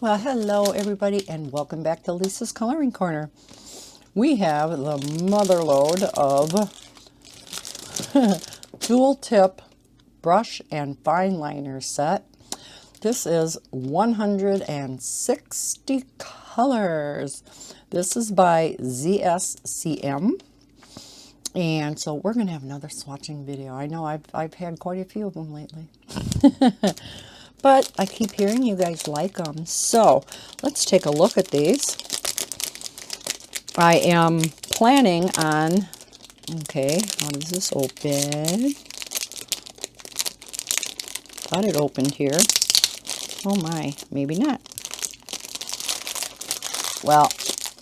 Well, hello everybody and welcome back to Lisa's Coloring Corner. We have the mother load of dual tip brush and fine liner set. This is 160 colors. This is by ZCSM. And so we're going to have another swatching video. I know I've had quite a few of them lately. But I keep hearing you guys like them. So let's take a look at these. I am planning on, okay, how does this open? Thought it opened here. Oh my, maybe not. Well,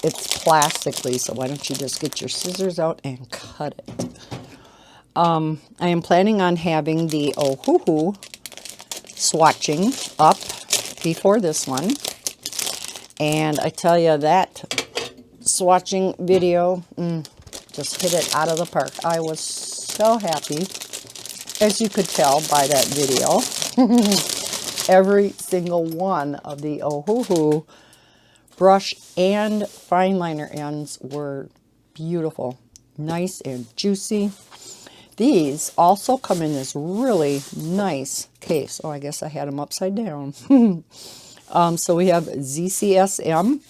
it's plastic, Lisa. Why don't you just get your scissors out and cut it? I am planning on having the Ohuhu swatching up before this one, and I tell you that swatching video just hit it out of the park. I was so happy, as you could tell by that video. Every single one of the Ohuhu brush and fine liner ends were beautiful, nice and juicy. These also come in this really nice case. Oh, I guess I had them upside down. So we have ZCSM,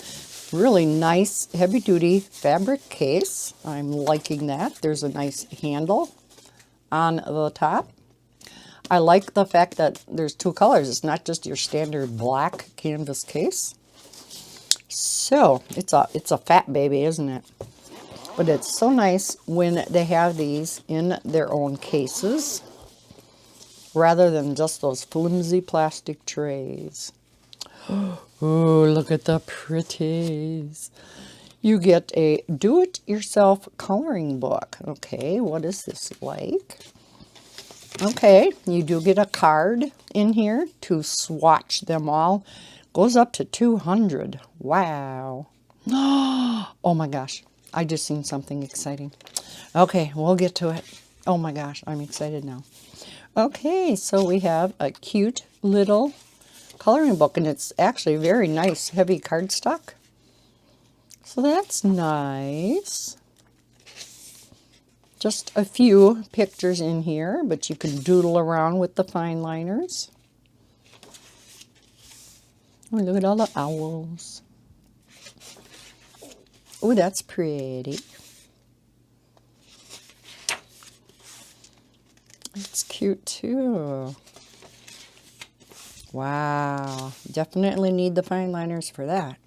really nice heavy-duty fabric case. I'm liking that. There's a nice handle on the top. I like the fact that there's two colors. It's not just your standard black canvas case. So it's a fat baby, isn't it? But it's so nice when they have these in their own cases rather than just those flimsy plastic trays. Oh, look at the pretties. You get a do-it-yourself coloring book. Okay, what is this like? Okay, you do get a card in here to swatch them all. Goes up to 200. Wow. Oh my gosh. I just seen something exciting. Okay, we'll get to it. Oh my gosh, I'm excited now. Okay, so we have a cute little coloring book, and it's actually very nice, heavy cardstock. So that's nice. Just a few pictures in here, but you can doodle around with the fine liners. Oh, look at all the owls. Oh, that's pretty. It's cute too. Wow. Definitely need the fine liners for that.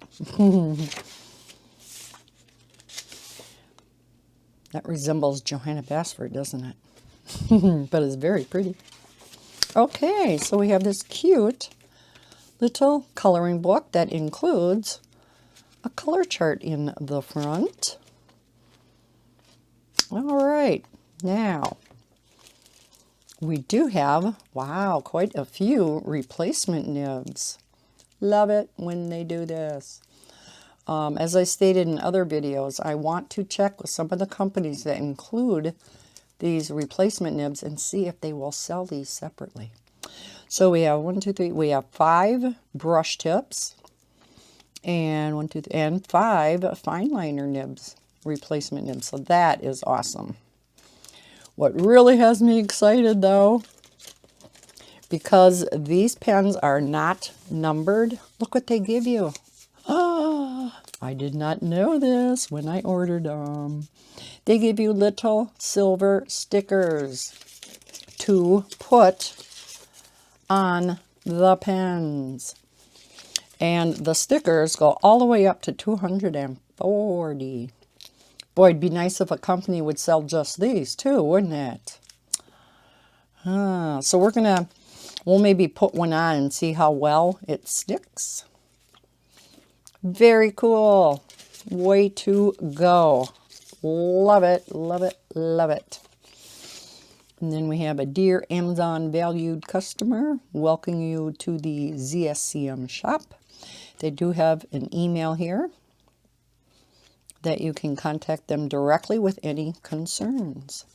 That resembles Johanna Basford, doesn't it? But it's very pretty. Okay, so we have this cute little coloring book that includes a color chart in the front. All right, now we do have, wow, quite a few replacement nibs. Love it when they do this. As I stated in other videos, I want to check with some of the companies that include these replacement nibs and see if they will sell these separately. So we have 1, 2, 3, we have 5 brush tips and 1, 2, 3, and 5 fine liner nibs, replacement nibs. So that is awesome. What really has me excited though, because these pens are not numbered, look what they give you. Oh, I did not know this when I ordered them. They give you little silver stickers to put on the pens. And the stickers go all the way up to 240. Boy, it'd be nice if a company would sell just these too, wouldn't it? So we'll maybe put one on and see how well it sticks. Very cool. Way to go. Love it, love it, love it. And then we have a dear Amazon valued customer, welcoming you to the ZSCM shop. They do have an email here that you can contact them directly with any concerns.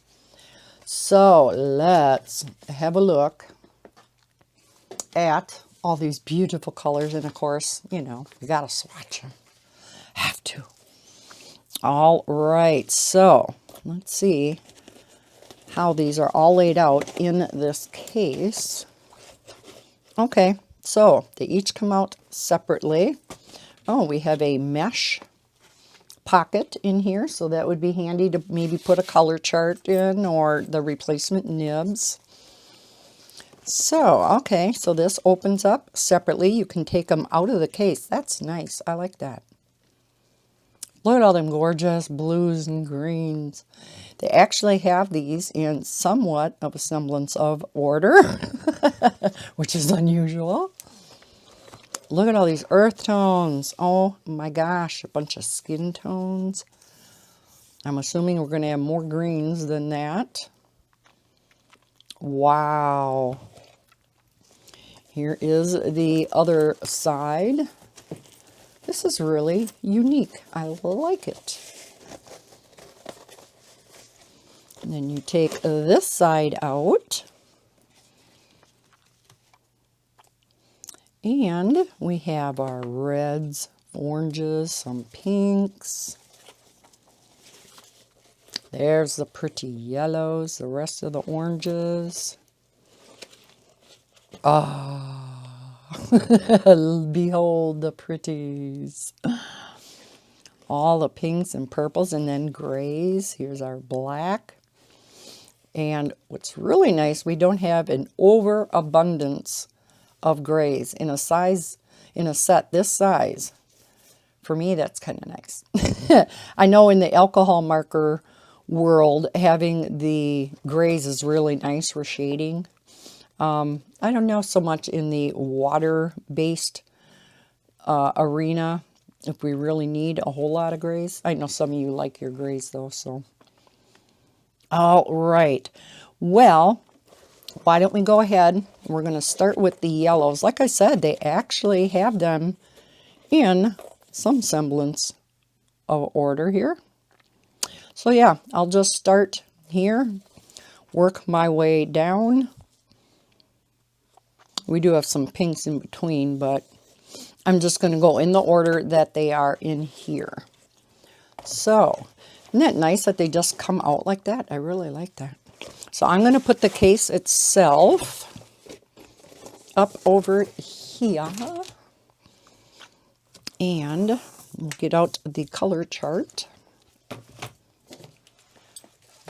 So let's have a look at all these beautiful colors. And of course, you know, you got to swatch them. Have to. All right, so let's see how these are all laid out in this case. Okay, so they each come out separately. Oh, we have a mesh pocket in here, so that would be handy to maybe put a color chart in or the replacement nibs. So, okay, so this opens up separately. You can take them out of the case. That's nice. I like that. Look at all them gorgeous blues and greens. They actually have these in somewhat of a semblance of order, which is unusual. Look at all these earth tones. Oh my gosh, a bunch of skin tones. I'm assuming we're going to have more greens than that. Wow. Here is the other side. This is really unique. I like it. And then you take this side out. And we have our reds, oranges, some pinks. There's the pretty yellows, the rest of the oranges. Ah, behold the pretties. All the pinks and purples and then grays. Here's our black. And what's really nice, we don't have an overabundance of grays in a set this size. For me, that's kind of nice. I know in the alcohol marker world, having the grays is really nice for shading. I don't know so much in the water-based arena if we really need a whole lot of grays. I know some of you like your grays though, so. All right. Well, why don't we go ahead? We're going to start with the yellows. Like I said, they actually have them in some semblance of order here. So yeah, I'll just start here, work my way down. We do have some pinks in between, but I'm just going to go in the order that they are in here. So, isn't that nice that they just come out like that? I really like that. So I'm going to put the case itself up over here. And we'll get out the color chart.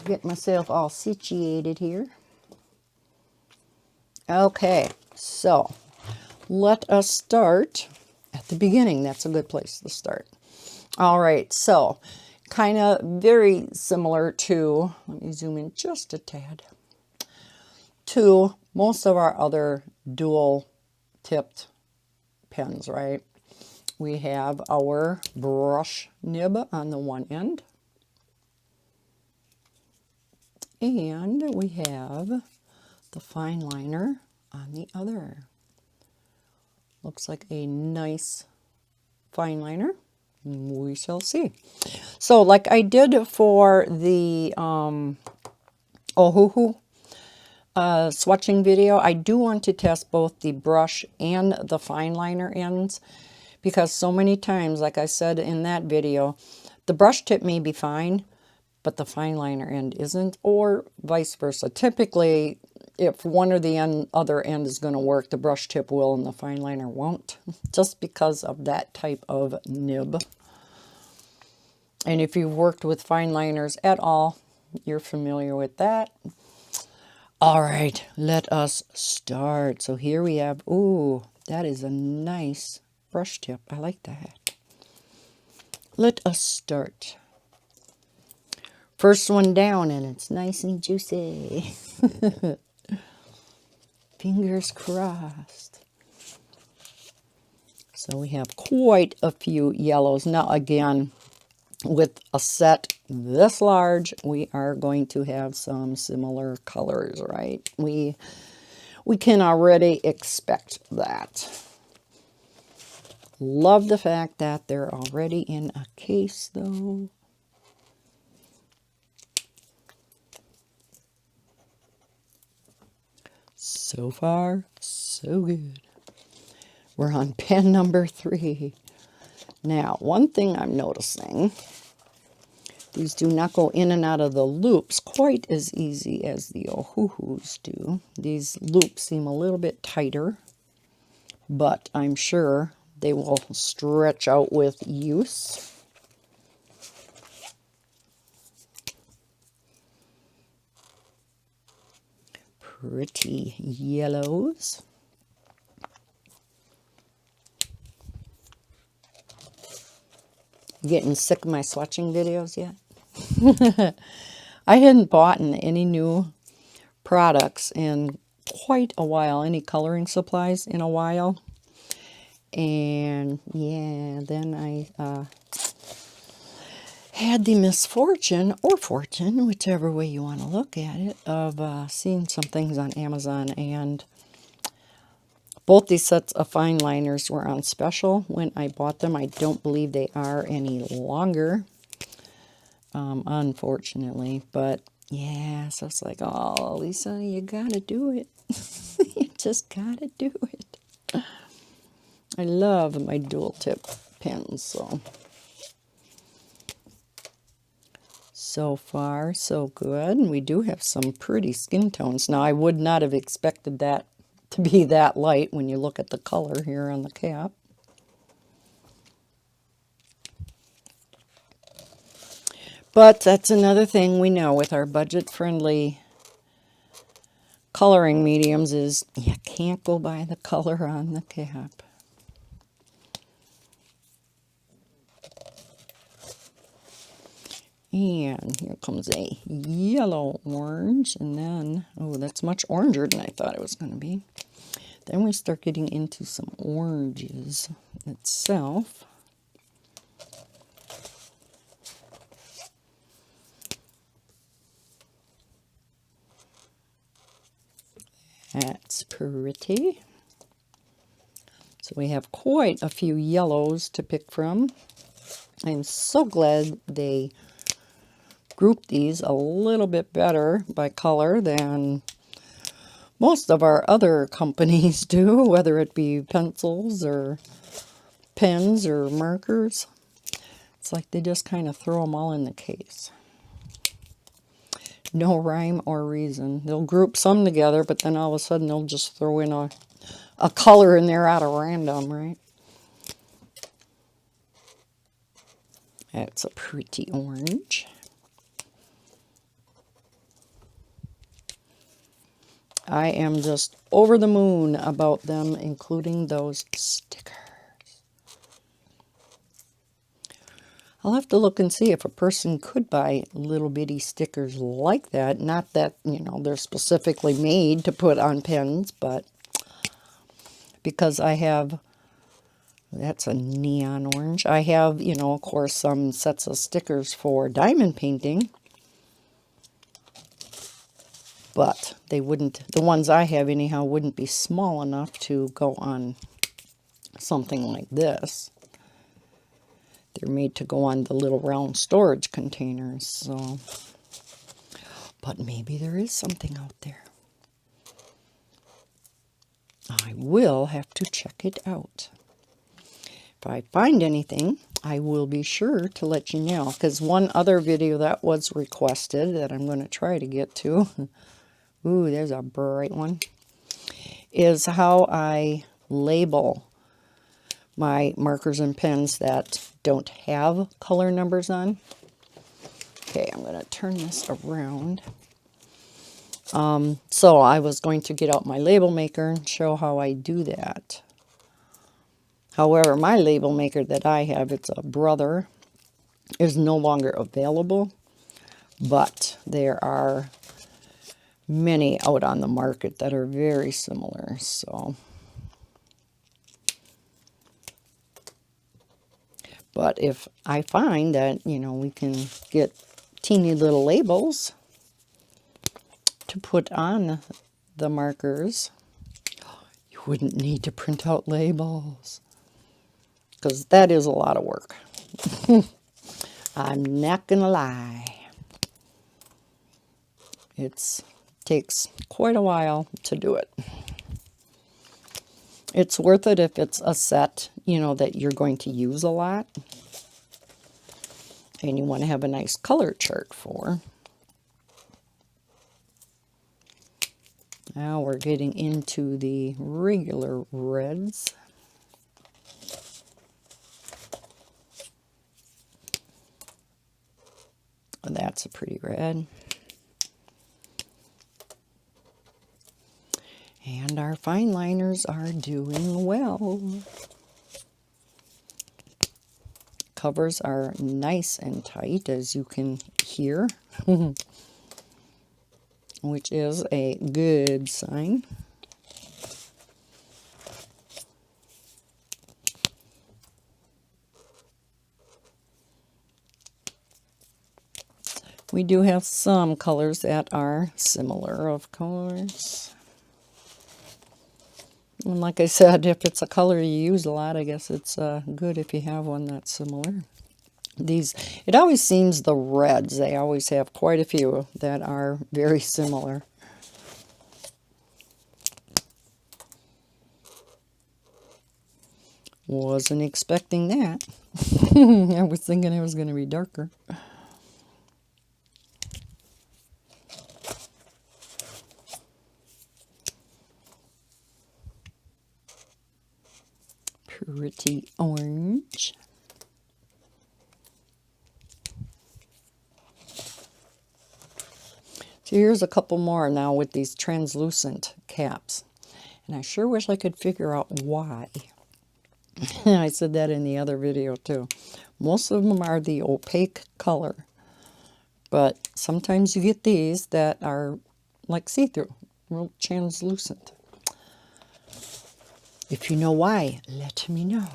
Get myself all situated here. Okay, so let us start at the beginning. That's a good place to start. All right, so kind of very similar to, let me zoom in just a tad, to most of our other dual tipped pens, right? We have our brush nib on the one end. And we have the fine liner on the other. Looks like a nice fine liner. We shall see. So like I did for the Ohuhu swatching video, I do want to test both the brush and the fine liner ends, because so many times, like I said in that video, the brush tip may be fine, but the fine liner end isn't, or vice versa. Typically, if one or the other end is going to work, the brush tip will and the fine liner won't, just because of that type of nib. And if you've worked with fine liners at all, you're familiar with that. All right, let us start. So here we have, ooh, that is a nice brush tip. I like that. Let us start. First one down, and it's nice and juicy. Fingers crossed. So we have quite a few yellows. Now again, with a set this large, we are going to have some similar colors, right? We can already expect that. Love the fact that they're already in a case though. So far, so good. We're on pen number 3. Now, one thing I'm noticing, these do not go in and out of the loops quite as easy as the Ohuhus do. These loops seem a little bit tighter, but I'm sure they will stretch out with use. Pretty yellows. Getting sick of my swatching videos yet? I hadn't bought any new products in quite a while, any coloring supplies in a while. And yeah, then I had the misfortune, or fortune, whichever way you want to look at it, of seeing some things on Amazon, and both these sets of fine liners were on special when I bought them. I don't believe they are any longer, unfortunately. But yeah, so it's like, oh, Lisa, you gotta do it. You just gotta do it. I love my dual tip pens, so far so good. And we do have some pretty skin tones. Now, I would not have expected that to be that light when you look at the color here on the cap. But that's another thing we know with our budget-friendly coloring mediums is you can't go by the color on the cap. And here comes a yellow orange, and then, oh, that's much oranger than I thought it was going to be. Then we start getting into some oranges itself. That's pretty. So we have quite a few yellows to pick from. I'm so glad they grouped these a little bit better by color than most of our other companies do, whether it be pencils or pens or markers. It's like they just kind of throw them all in the case. No rhyme or reason. They'll group some together, but then all of a sudden they'll just throw in a color in there out of random, right? That's a pretty orange. I am just over the moon about them, including those stickers. I'll have to look and see if a person could buy little bitty stickers like that. Not that, you know, they're specifically made to put on pens, but because I have, that's a neon orange. I have, you know, of course, some sets of stickers for diamond painting. But they wouldn't, the ones I have anyhow, wouldn't be small enough to go on something like this. They're made to go on the little round storage containers, so. But maybe there is something out there. I will have to check it out. If I find anything, I will be sure to let you know. Because one other video that was requested that I'm going to try to get to, ooh, there's a bright one, is how I label my markers and pens that don't have color numbers on. Okay, I'm going to turn this around. So I was going to get out my label maker and show how I do that. However, my label maker that I have, it's a Brother, is no longer available, but there are many out on the market that are very similar, so. But if I find that, you know, we can get teeny little labels to put on the markers, you wouldn't need to print out labels, because that is a lot of work. I'm not gonna lie. It takes quite a while to do it. It's worth it if it's a set, you know, that you're going to use a lot and you want to have a nice color chart for. Now we're getting into the regular reds. That's a pretty red. And our fine liners are doing well. Covers are nice and tight, as you can hear, which is a good sign. We do have some colors that are similar, of course. And like I said, if it's a color you use a lot, I guess it's good if you have one that's similar. It always seems the reds, they always have quite a few that are very similar. Wasn't expecting that. I was thinking it was going to be darker. Pretty orange. So here's a couple more now with these translucent caps. And I sure wish I could figure out why. I said that in the other video too. Most of them are the opaque color. But sometimes you get these that are like see-through, real translucent. If you know why, let me know.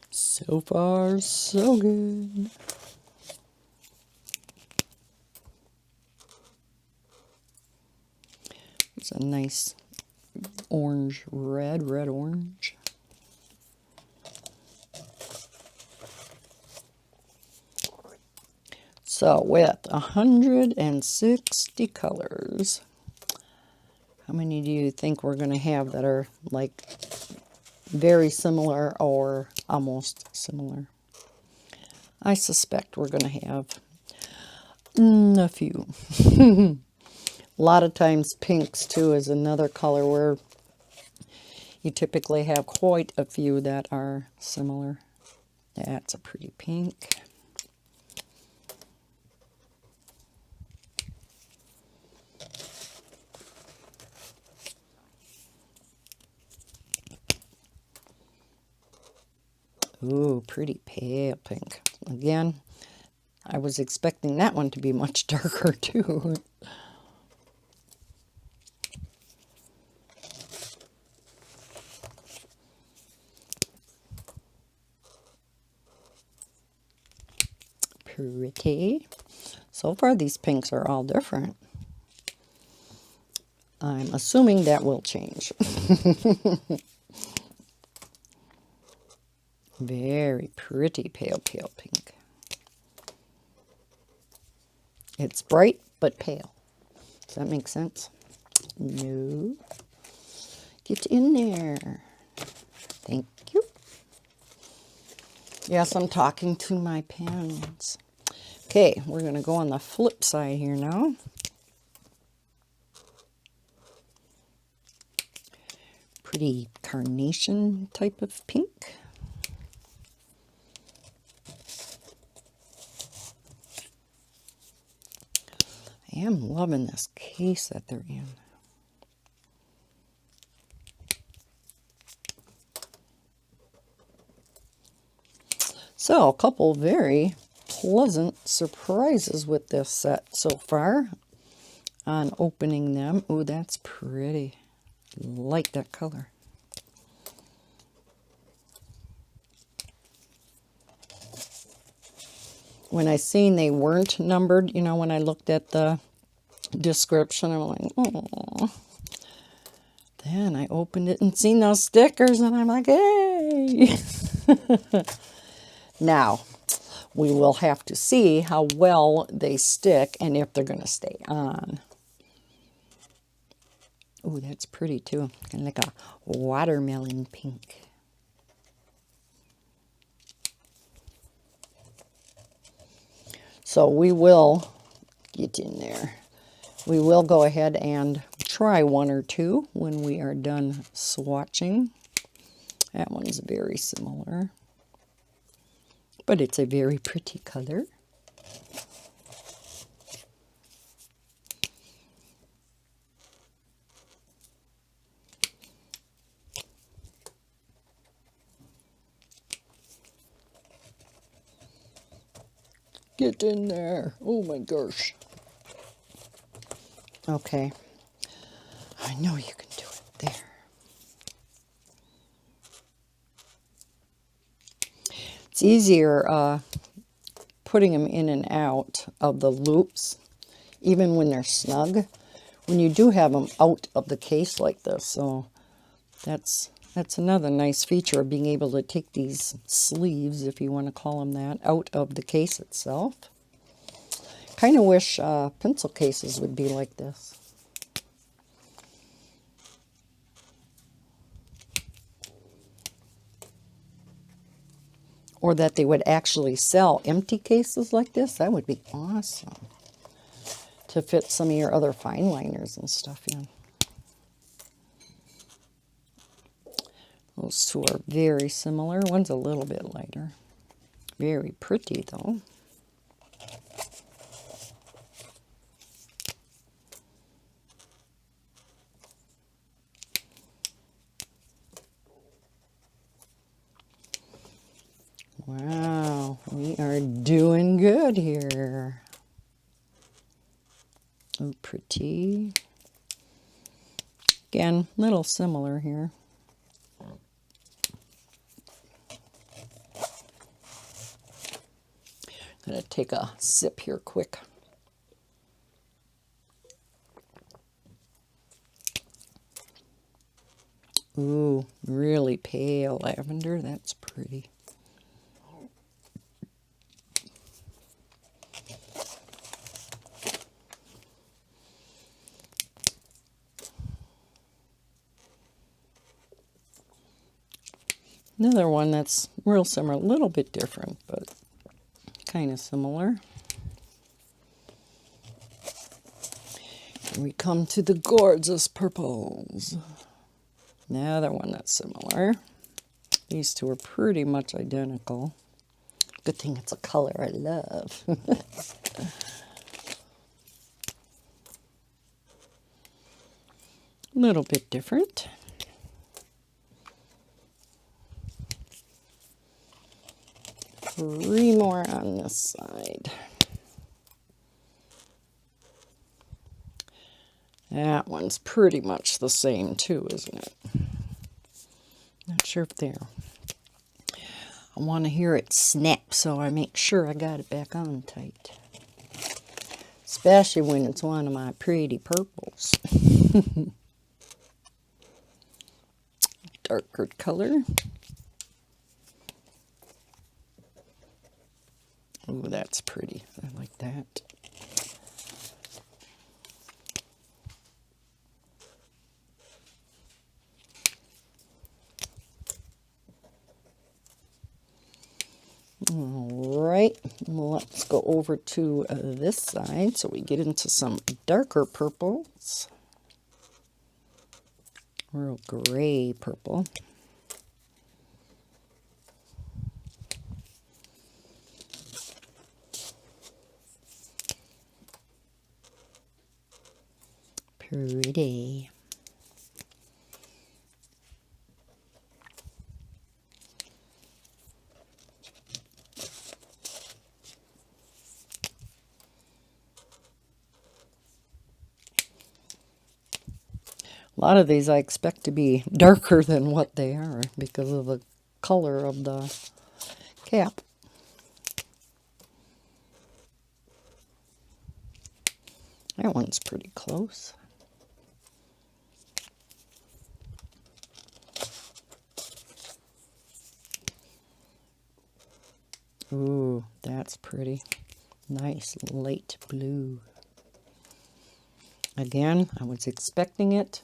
So far, so good. It's a nice orange, red orange. So with 160 colors, how many do you think we're going to have that are like very similar or almost similar? I suspect we're going to have a few. A lot of times pinks too is another color where you typically have quite a few that are similar. That's a pretty pink. Ooh, pretty pale pink. Again, I was expecting that one to be much darker too. Pretty. So far these pinks are all different. I'm assuming that will change. Very pretty pale pink. It's bright but pale. Does that make sense? No. Get in there. Thank you. Yes, I'm talking to my pens. Okay, we're going to go on the flip side here now. Pretty carnation type of pink. I am loving this case that they're in. So, a couple very pleasant surprises with this set so far on opening them. Oh, that's pretty. Like that color. When I seen they weren't numbered, you know, when I looked at the description, I'm like, oh. Then I opened it and seen those stickers, and I'm like, hey. Now, We will have to see how well they stick and if they're going to stay on. Oh, that's pretty too. Kind of like a watermelon pink. So we will get in there. We will go ahead and try one or two when we are done swatching. That one's very similar, but it's a very pretty color. Get in there. Oh my gosh. Okay. I know you can do it there. It's easier putting them in and out of the loops, even when they're snug, when you do have them out of the case like this. So that's another nice feature of being able to take these sleeves, if you want to call them that, out of the case itself. Kind of wish pencil cases would be like this. Or that they would actually sell empty cases like this. That would be awesome. To fit some of your other fine liners and stuff in. Those two are very similar. One's a little bit lighter. Very pretty though. Wow, we are doing good here. Oh, pretty. Again, little similar here. I'm going to take a sip here quick. Ooh, really pale lavender. That's pretty. Another one that's real similar, a little bit different, but kind of similar. And we come to the gorgeous purples. Another one that's similar. These two are pretty much identical. Good thing it's a color I love. A little bit different. Three more on this side. That one's pretty much the same too, isn't it? Not sure if they're... I want to hear it snap, so I make sure I got it back on tight. Especially when it's one of my pretty purples. Darker color. Oh, that's pretty. I like that. All right, let's go over to this side so we get into some darker purples. Real gray purple. Pretty. A lot of these I expect to be darker than what they are because of the color of the cap. That one's pretty close. Ooh, that's pretty. Nice light blue. Again, I was expecting it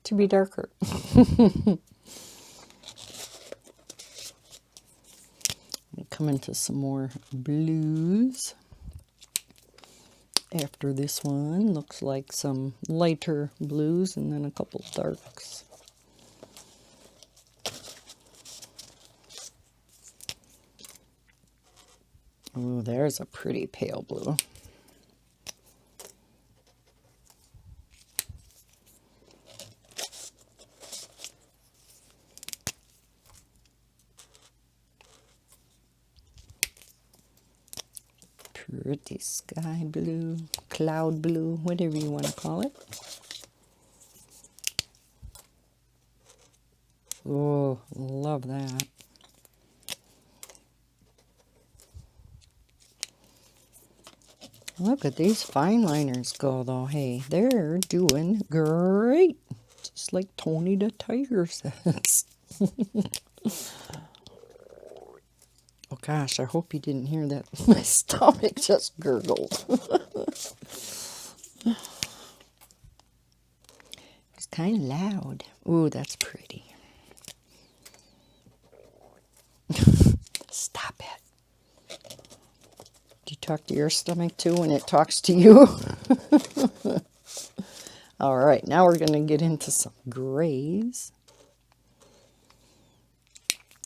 to be darker. We come into some more blues. After this one, looks like some lighter blues and then a couple darks. Oh, there's a pretty pale blue. Pretty sky blue, cloud blue, whatever you want to call it. Oh, love that. Look at these fine liners go, though. Hey, they're doing great. Just like Tony the Tiger says. Oh gosh, I hope you didn't hear that. My stomach just gurgled. It's kind of loud. Ooh, that's pretty. Stop it. Do you talk to your stomach too when it talks to you? All right, now we're going to get into some grays.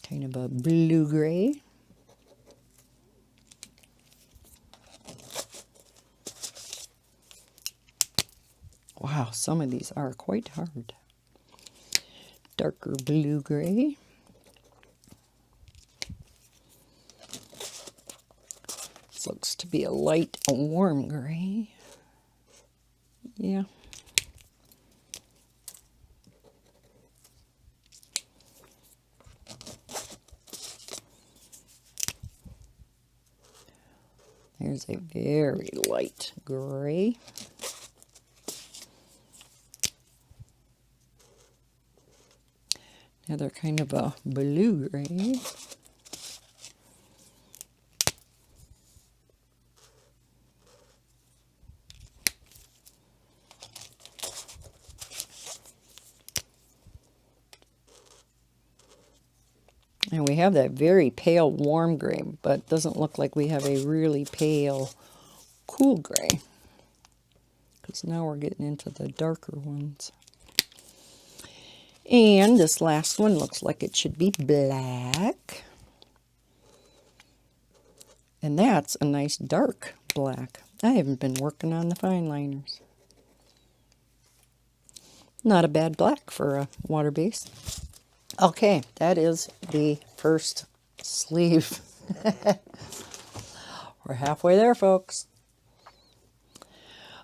Kind of a blue gray. Wow, some of these are quite hard. Darker blue gray. This looks to be a light, a warm gray. Yeah. There's a very light gray. Another kind of a blue gray. And we have that very pale warm gray, but it doesn't look like we have a really pale cool gray. Because now we're getting into the darker ones. And this last one looks like it should be black. And that's a nice dark black. I haven't been working on the fine liners. Not a bad black for a water base. Okay, that is the first sleeve. We're halfway there, folks.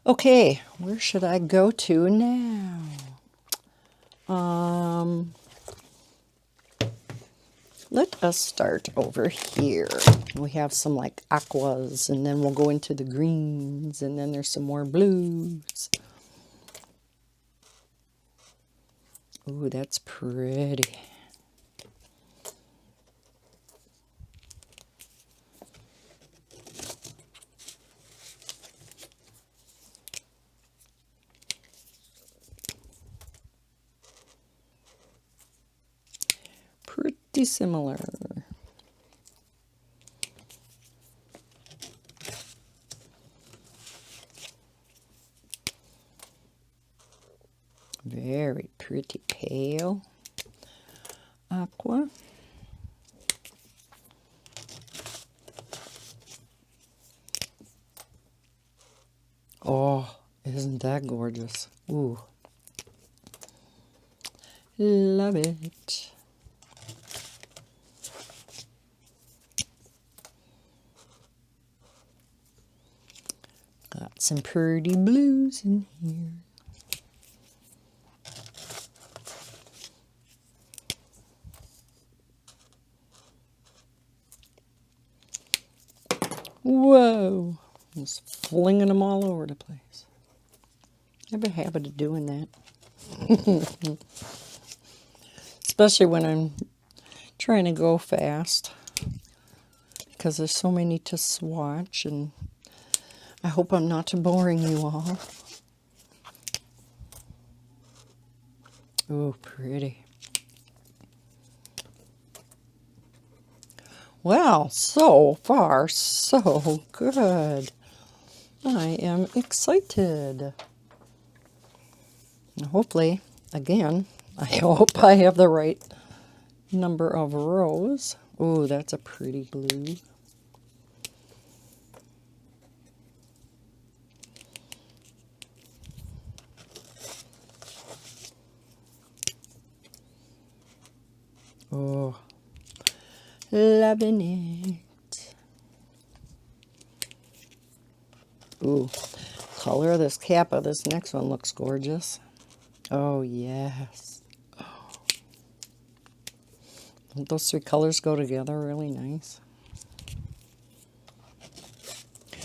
Okay, where should I go to now? Let us start over here. We have some like aquas, and then we'll go into the greens, and then there's some more blues. Ooh, that's pretty. Pretty similar. Very pretty pale aqua. Oh, isn't that gorgeous? Ooh. Love it. Got some pretty blues in here. Whoa, just flinging them all over the place. I have a habit of doing that. Especially when I'm trying to go fast. because there's so many to swatch, and I hope I'm not boring you all. Oh, pretty. Well, so far, so good. I am excited. Hopefully, again, I hope I have the right number of rows. Oh, that's a pretty blue. Oh, loving it. Ooh, color of this cap of this next one looks gorgeous. Oh, yes. Don't those three colors go together really nice?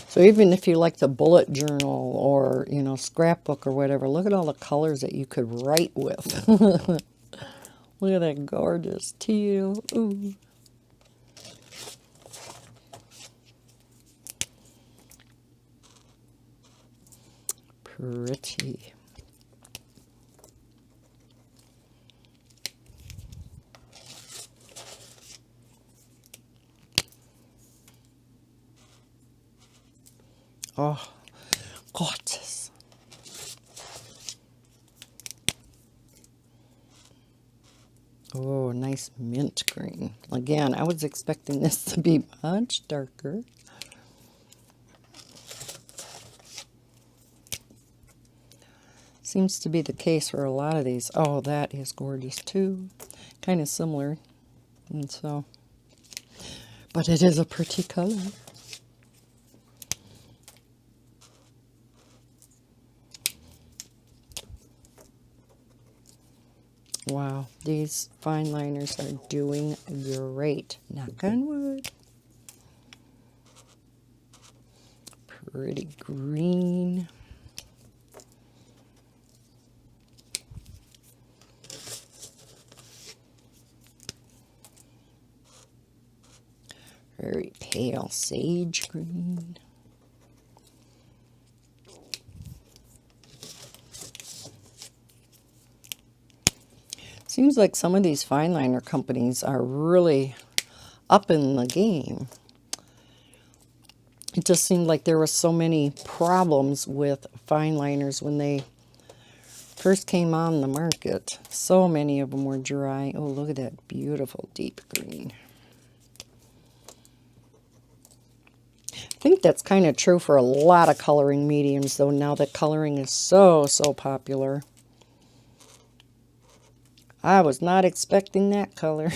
So even if you like the bullet journal or, you know, scrapbook or whatever, look at all the colors that you could write with. Look at that gorgeous teal. Ooh. Pretty. Oh, gorgeous. Oh, nice mint green. Again, I was expecting this to be much darker. Seems to be the case for a lot of these. Oh, that is gorgeous too. Kind of similar. And so, but it is a pretty color. Wow, these fine liners are doing great. Knock on wood. Pretty green. Very pale sage green. Seems like some of these fine liner companies are really up in the game. It just seemed like there were so many problems with fine liners when they first came on the market. So many of them were dry. Oh, look at that beautiful deep green. I think that's kind of true for a lot of coloring mediums, though, now that coloring is so popular. I was not expecting that color.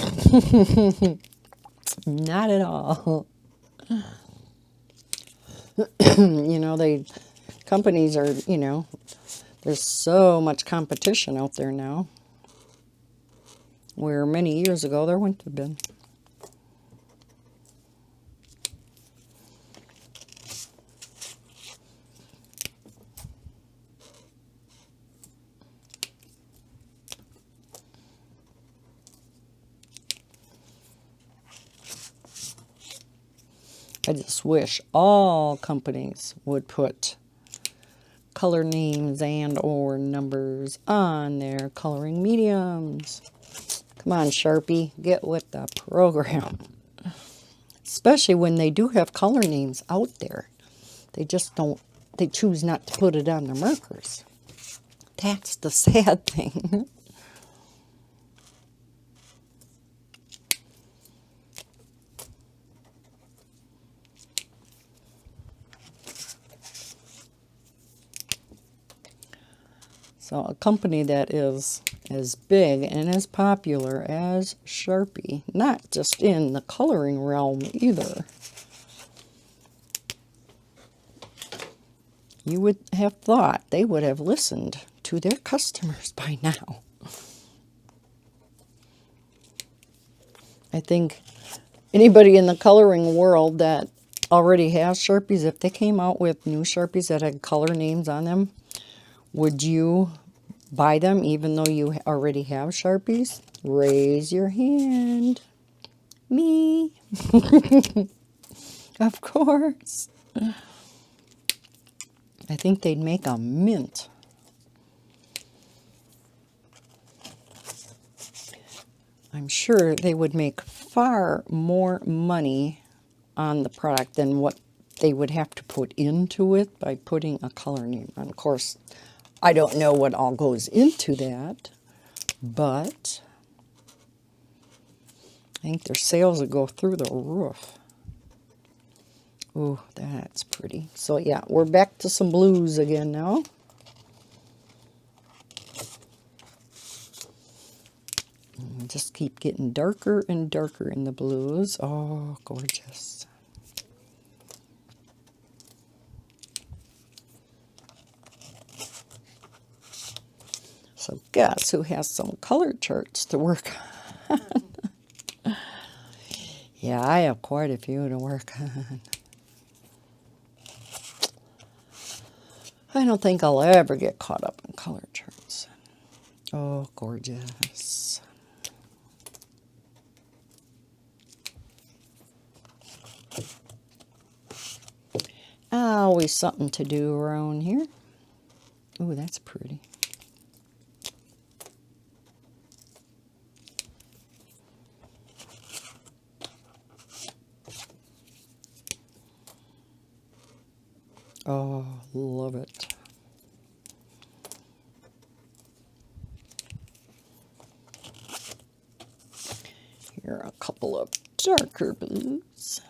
Not at all. You know, companies are, you know, there's so much competition out there now, where many years ago there wouldn't have been. I just wish all companies would put color names and or numbers on their coloring mediums. Come on, Sharpie, get with the program. Especially when they do have color names out there. They just don't, they choose not to put it on their markers. That's the sad thing. So a company that is as big and as popular as Sharpie, not just in the coloring realm either. You would have thought they would have listened to their customers by now. I think anybody in the coloring world that already has Sharpies, if they came out with new Sharpies that had color names on them, would you buy them even though you already have Sharpies? Raise your hand. Me. Of course. I think they'd make a mint. I'm sure they would make far more money on the product than what they would have to put into it by putting a color name on. Of course, I don't know what all goes into that, but I think their sales would go through the roof. Ooh, that's pretty. So yeah, we're back to some blues again now. And just keep getting darker and darker in the blues. Oh, gorgeous. So guess who has some color charts to work on? Yeah, I have quite a few to work on. I don't think I'll ever get caught up in color charts. Oh, gorgeous. Always something to do around here. Ooh, that's pretty. Oh, love it. Here are a couple of darker blues.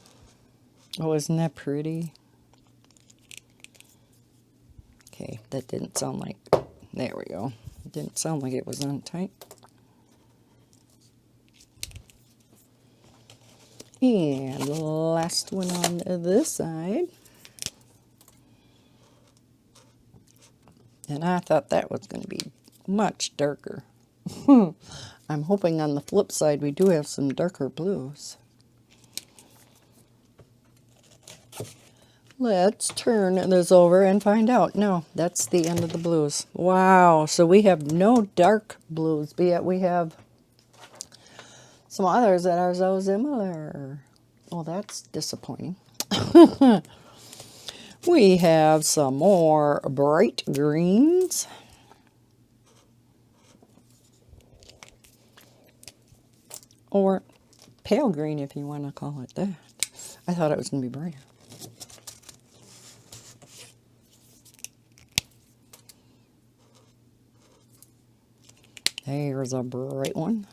Oh, isn't that pretty? Okay, that didn't sound like, there we go. It didn't sound like it was on tight. And the last one on this side. And I thought that was going to be much darker. I'm hoping on the flip side we do have some darker blues. Let's turn this over and find out. No, that's the end of the blues. Wow, so we have no dark blues, but yet we have some others that are so similar. Well, that's disappointing. We have some more bright greens. Or pale green, if you want to call it that. I thought it was going to be brighter. There's a bright one.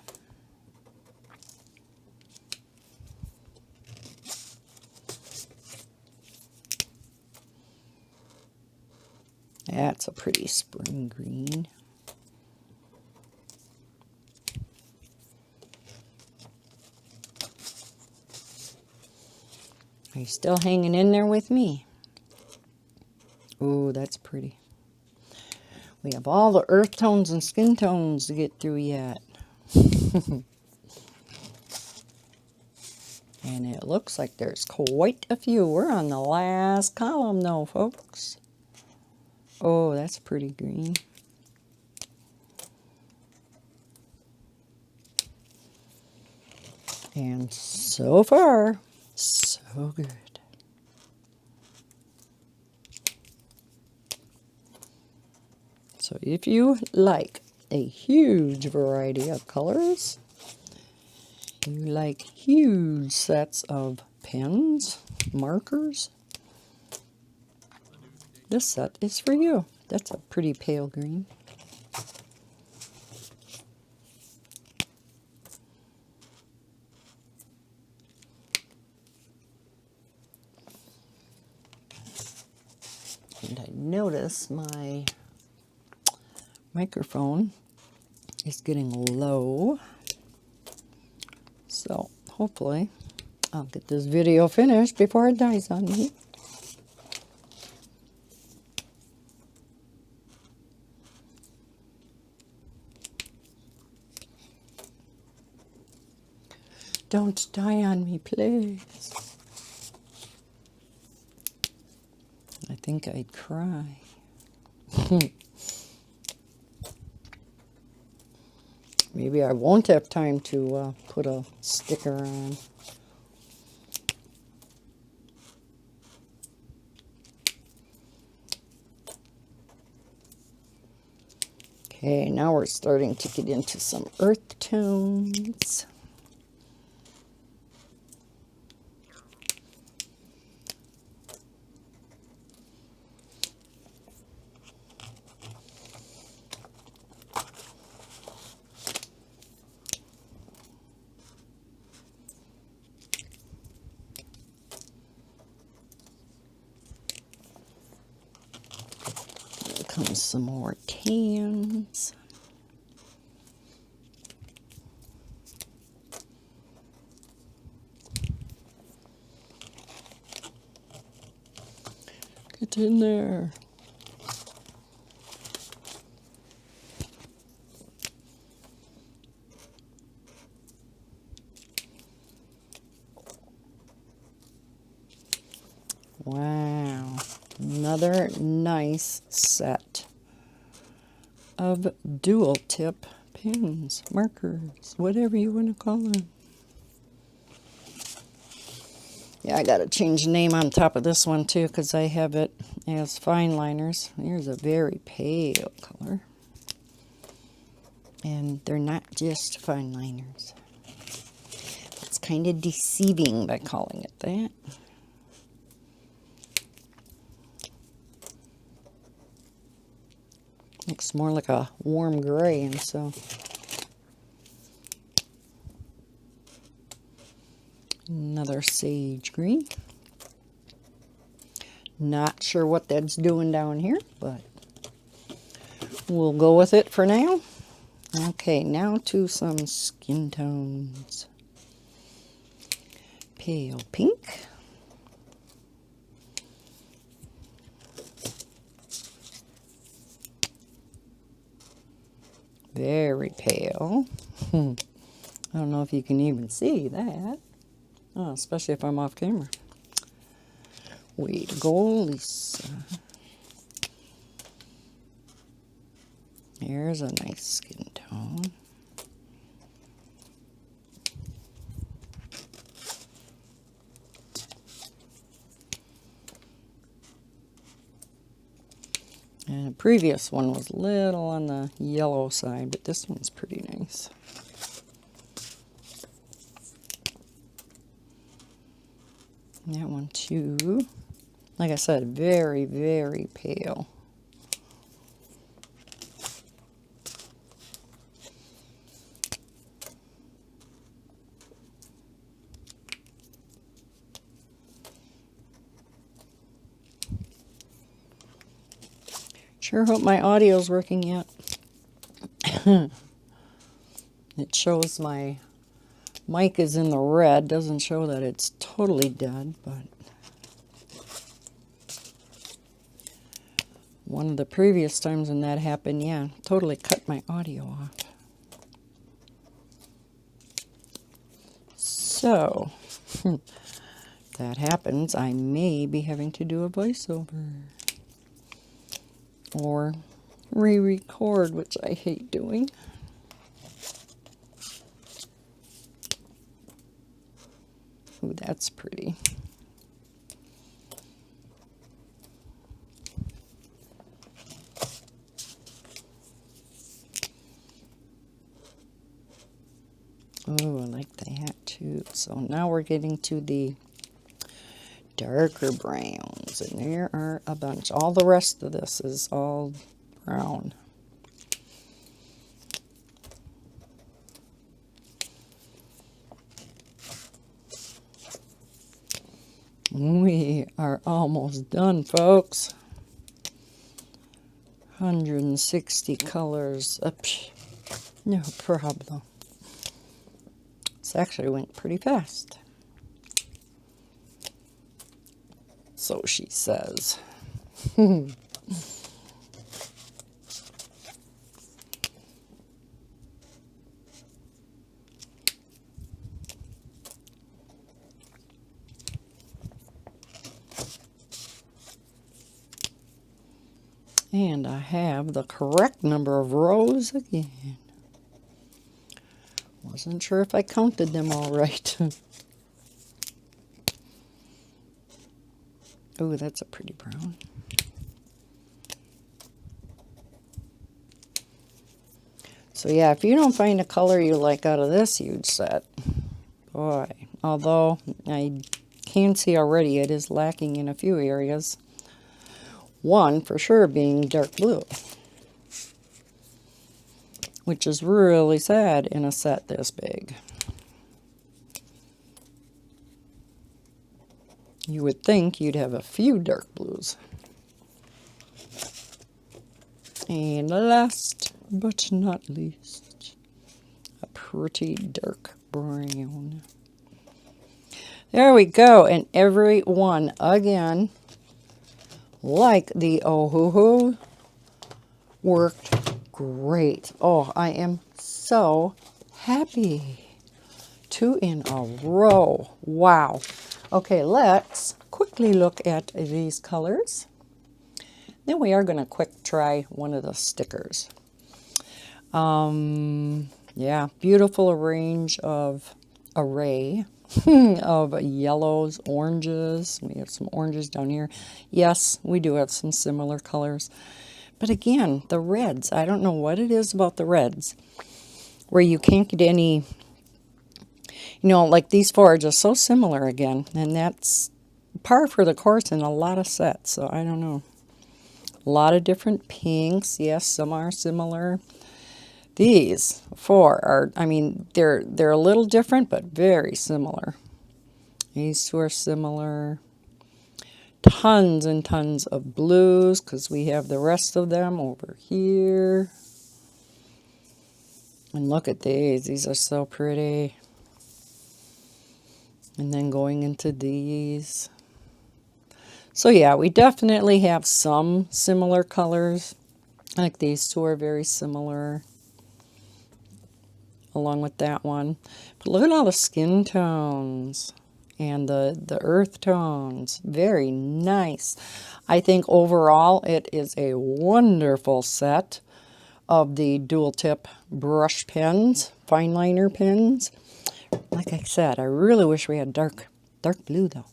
That's a pretty spring green. Are you still hanging in there with me? Ooh, that's pretty. We have all the earth tones and skin tones to get through yet. And it looks like there's quite a few. We're on the last column though, folks. Oh, that's pretty green. And so far, so good. So if you like a huge variety of colors, you like huge sets of pens, markers, this set is for you. That's a pretty pale green. And I notice my microphone is getting low. So hopefully I'll get this video finished before it dies on me. Don't die on me, please. I think I'd cry. Maybe I won't have time to put a sticker on. Okay, now we're starting to get into some earth tones. Here comes some more tans. Get in there. Wow, another nice set of dual tip pins, markers, whatever you want to call them. Yeah, I got to change the name on top of this one too, because I have it as fine liners. Here's a very pale color. And they're not just fine liners. It's kind of deceiving by calling it that. Looks more like a warm gray, and so another sage green. Not sure what that's doing down here, but we'll go with it for now. Okay, now to some skin tones. Pale pink. Very pale. I don't know if you can even see that. Oh, especially if I'm off camera. Way to go, Lisa. Here's a nice skin tone. And the previous one was a little on the yellow side, but this one's pretty nice. That one too. Like I said, very, very pale. Sure hope my audio's working yet. It shows my mic is in the red. Doesn't show that it's totally dead, but one of the previous times when that happened, yeah, totally cut my audio off. So, that happens, I may be having to do a voiceover. Or re-record, which I hate doing. Ooh, that's pretty. Oh, I like that too. So now we're getting to the darker browns, and there are a bunch. All the rest of this is all brown. We are almost done, folks. 160 colors. No problem. This actually went pretty fast. So she says. And I have the correct number of rows again. Wasn't sure if I counted them all right. Oh, that's a pretty brown. So yeah, if you don't find a color you like out of this huge set, boy, although I can see already it is lacking in a few areas. One for sure being dark blue, which is really sad in a set this big. You would think you'd have a few dark blues. And last but not least, a pretty dark brown. There we go, and every one again, like the Ohuhu, worked great. Oh, I am so happy. 2 in a row. Wow. Okay, let's quickly look at these colors. Then we are going to quick try one of the stickers. Yeah, beautiful array of yellows, oranges. We have some oranges down here. Yes, we do have some similar colors. But again, the reds, I don't know what it is about the reds where you can't get any, you know, like these 4 are just so similar again. And that's par for the course in a lot of sets, so I don't know. A lot of different pinks. Yes, some are similar. These 4 are, I mean, they're a little different, but very similar. These 2 are similar. Tons and tons of blues, because we have the rest of them over here. And look at these. These are so pretty. And then going into these. So yeah, we definitely have some similar colors. Like these 2 are very similar. Along with that one. But look at all the skin tones. And the earth tones. Very nice. I think overall it is a wonderful set of the dual tip brush pens, fine liner pens. Like I said, I really wish we had dark blue though.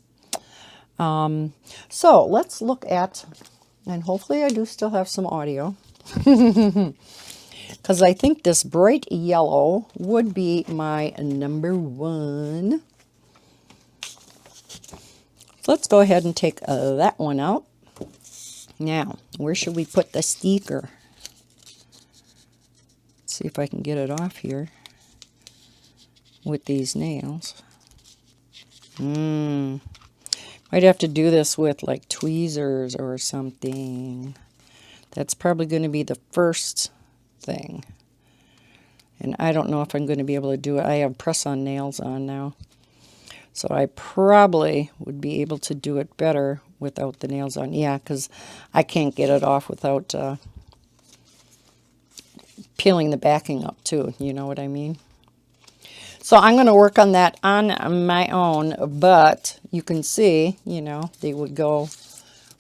So let's look at, and hopefully I do still have some audio, because I think this bright yellow would be my number 1. So let's go ahead and take that one out. Now, where should we put the sticker? Let's see if I can get it off here with these nails. Might have to do this with like tweezers or something. That's probably going to be the first thing. And I don't know if I'm going to be able to do it. I have press-on nails on now. So I probably would be able to do it better without the nails on. Yeah, because I can't get it off without peeling the backing up too. You know what I mean? So I'm going to work on that on my own, but you can see, you know, they would go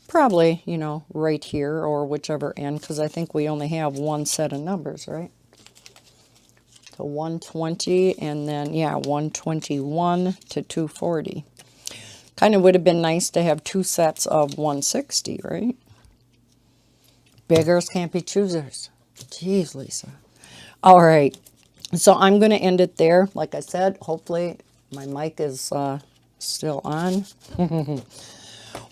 probably, you know, right here or whichever end, because I think we only have one set of numbers, right? So 120 and then, yeah, 121 to 240. Kind of would have been nice to have 2 sets of 160, right? Beggars can't be choosers. Jeez, Lisa. All right. So I'm going to end it there. Like I said, hopefully my mic is still on.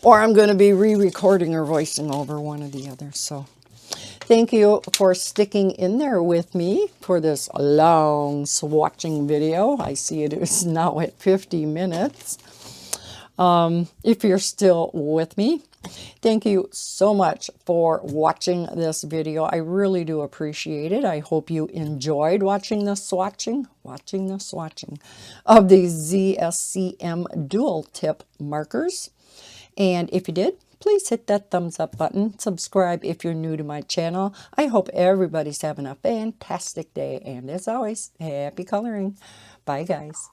Or I'm going to be re-recording or voicing over one or the other. So thank you for sticking in there with me for this long swatching video. I see it is now at 50 minutes. If you're still with me. Thank you so much for watching this video. I really do appreciate it. I hope you enjoyed watching the swatching of the ZCSM dual tip markers. And if you did, please hit that thumbs up button. Subscribe if you're new to my channel. I hope everybody's having a fantastic day. And as always, happy coloring. Bye, guys.